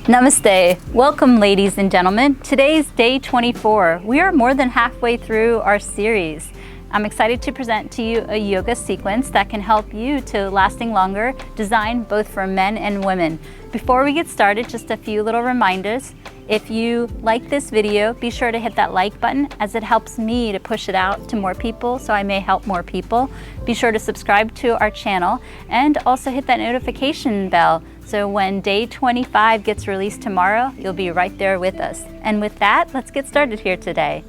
Namaste. Welcome, ladies and gentlemen. Today's day 24. We are more than halfway through our series. I'm excited to present to you a yoga sequence that can help you to lasting longer, designed both for men and women. Before we get started, just a few little reminders. If you like this video, be sure to hit that like button as it helps me to push it out to more people so I may help more people. Be sure to subscribe to our channel and also hit that notification bell so when day 25 gets released tomorrow, you'll be right there with us. And with that, let's get started here today.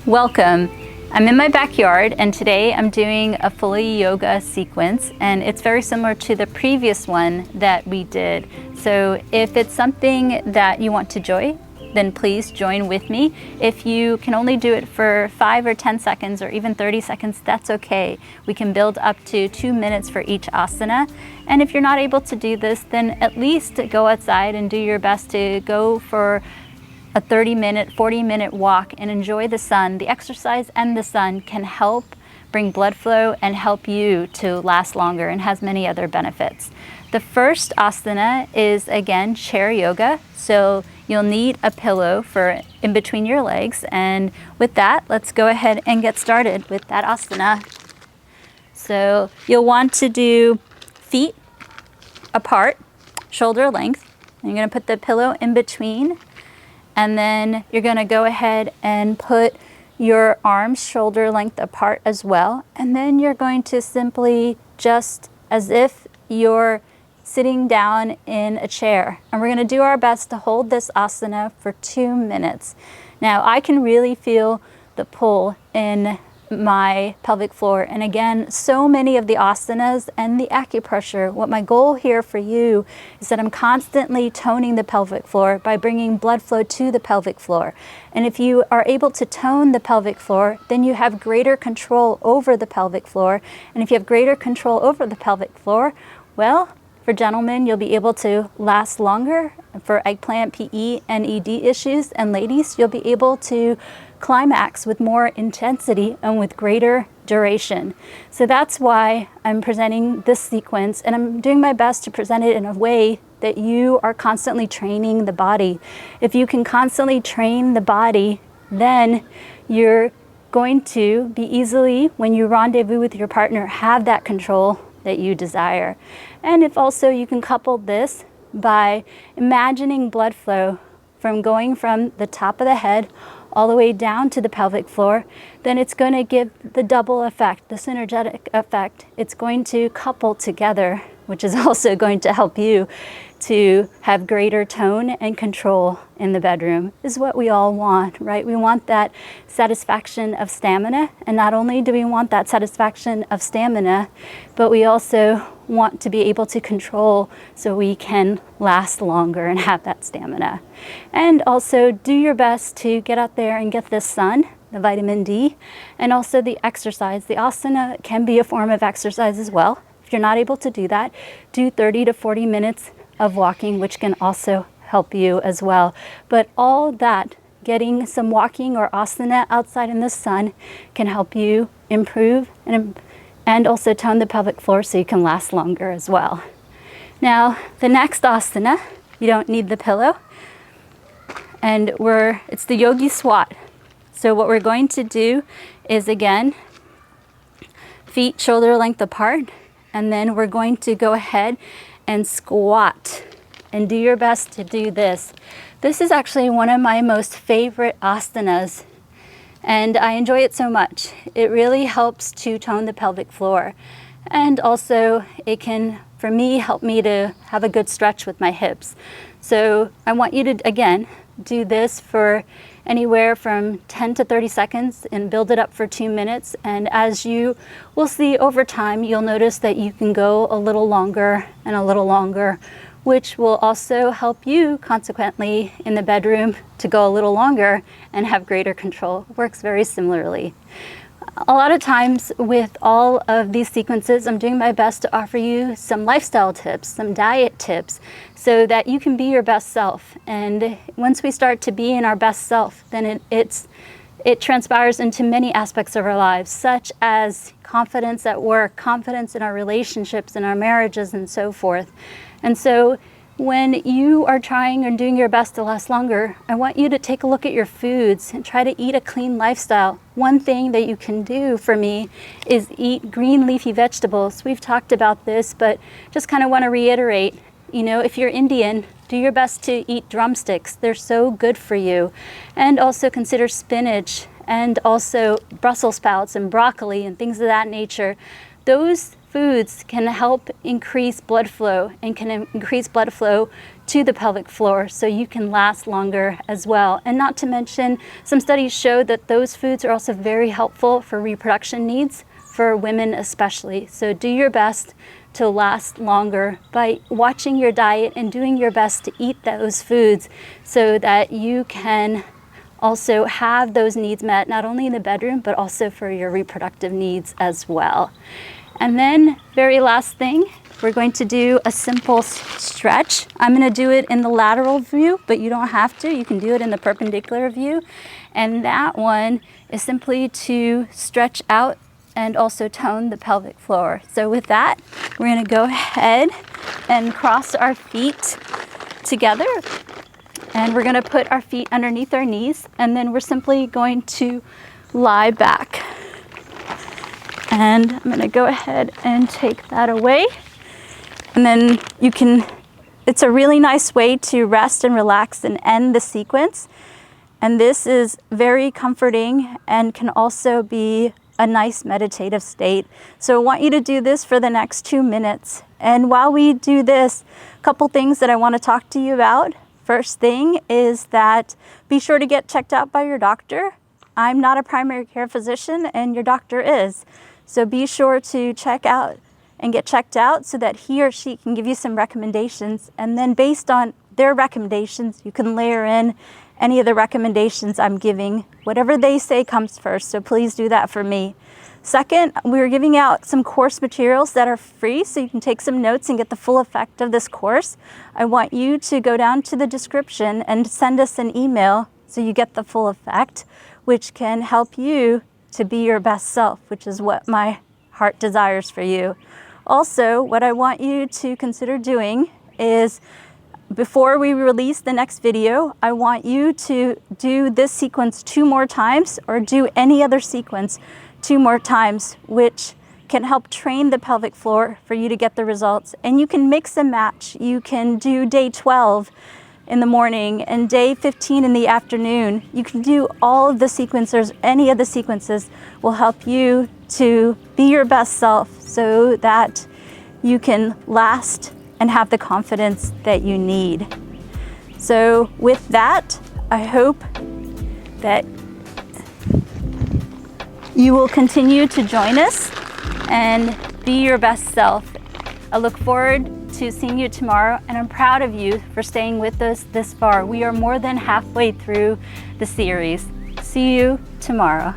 Welcome. I'm in my backyard and today I'm doing a fully yoga sequence, and it's very similar to the previous one that we did. So if it's something that you want to join, then please join with me. If you can only do it for 5 or 10 seconds or even 30 seconds, that's okay. We can build up to 2 minutes for each asana. And if you're not able to do this, then at least go outside and do your best to go for a 30-minute, 40-minute walk and enjoy the sun. The exercise and the sun can help bring blood flow and help you to last longer and has many other benefits. The first asana is, again, chair yoga. So you'll need a pillow for in between your legs. And with that, let's go ahead and get started with that asana. So you'll want to do feet apart, shoulder length. And you're going to put the pillow in between. And then you're going to go ahead and put your arms shoulder length apart as well. And then you're going to simply, just as if you're sitting down in a chair. And we're going to do our best to hold this asana for 2 minutes. Now, I can really feel the pull in my pelvic floor. And again, so many of the asanas and the acupressure, what my goal here for you is that I'm constantly toning the pelvic floor by bringing blood flow to the pelvic floor. And if you are able to tone the pelvic floor, then you have greater control over the pelvic floor. And if you have greater control over the pelvic floor, well, for gentlemen, you'll be able to last longer. For eggplant, PE, and ED issues, and ladies, you'll be able to climax with more intensity and with greater duration. So that's why I'm presenting this sequence, and I'm doing my best to present it in a way that you are constantly training the body. If you can constantly train the body, then you're going to be easily, when you rendezvous with your partner, have that control that you desire. And if also you can couple this by imagining blood flow going from the top of the head all the way down to the pelvic floor, then it's going to give the double effect, the synergetic effect. It's going to couple together, which is also going to help you to have greater tone and control in the bedroom, is what we all want, right? We want that satisfaction of stamina. And not only do we want that satisfaction of stamina, but we also want to be able to control so we can last longer and have that stamina. And also do your best to get out there and get the sun, the vitamin D, and also the exercise. The asana can be a form of exercise as well. If you're not able to do that, do 30 to 40 minutes of walking, which can also help you as well. But all that, getting some walking or asana outside in the sun, can help you improve and also tone the pelvic floor so you can last longer as well. Now, the next asana, you don't need the pillow, and it's the yogi squat. So what we're going to do is, again, feet shoulder length apart, and then we're going to go ahead and squat, and do your best to do this. This is actually one of my most favorite asanas, and I enjoy it so much. It really helps to tone the pelvic floor, and also it can, for me, help me to have a good stretch with my hips. So I want you to, again, do this for anywhere from 10 to 30 seconds and build it up for 2 minutes. And as you will see over time, you'll notice that you can go a little longer and a little longer, which will also help you consequently in the bedroom to go a little longer and have greater control. It works very similarly. A lot of times with all of these sequences, I'm doing my best to offer you some lifestyle tips, some diet tips, so that you can be your best self. And once we start to be in our best self, then it's it transpires into many aspects of our lives, such as confidence at work, confidence in our relationships, in our marriages, and so forth. And so when you are trying and doing your best to last longer, I want you to take a look at your foods and try to eat a clean lifestyle. One thing that you can do for me is eat green leafy vegetables. We've talked about this, but just kind of want to reiterate, you know, if you're Indian, do your best to eat drumsticks. They're so good for you. And also consider spinach and also Brussels sprouts and broccoli and things of that nature. Those foods can help increase blood flow and can increase blood flow to the pelvic floor so you can last longer as well. And not to mention, some studies show that those foods are also very helpful for reproduction needs for women especially. So do your best to last longer by watching your diet and doing your best to eat those foods so that you can also have those needs met, not only in the bedroom, but also for your reproductive needs as well. And then, very last thing, we're going to do a simple stretch. I'm going to do it in the lateral view, but you don't have to. You can do it in the perpendicular view. And that one is simply to stretch out and also tone the pelvic floor. So with that, we're going to go ahead and cross our feet together. And we're going to put our feet underneath our knees. And then we're simply going to lie back. And I'm going to go ahead and take that away. And then you can, it's a really nice way to rest and relax and end the sequence. And this is very comforting and can also be a nice meditative state. So I want you to do this for the next 2 minutes. And while we do this, a couple things that I want to talk to you about. First thing is that be sure to get checked out by your doctor. I'm not a primary care physician and your doctor is. So be sure to check out and get checked out so that he or she can give you some recommendations. And then based on their recommendations, you can layer in any of the recommendations I'm giving. Whatever they say comes first, so please do that for me. Second, we're giving out some course materials that are free so you can take some notes and get the full effect of this course. I want you to go down to the description and send us an email so you get the full effect, which can help you to be your best self, which is what my heart desires for you. Also, what I want you to consider doing is, before we release the next video, I want you to do this sequence 2 more times or do any other sequence 2 more times, which can help train the pelvic floor for you to get the results. And you can mix and match. You can do day 12 in the morning and day 15 in the afternoon. You can do all of the sequences. Any of the sequences will help you to be your best self so that you can last and have the confidence that you need. So with that, I hope that you will continue to join us and be your best self. I look forward to seeing you tomorrow, and I'm proud of you for staying with us this far. We are more than halfway through the series. See you tomorrow.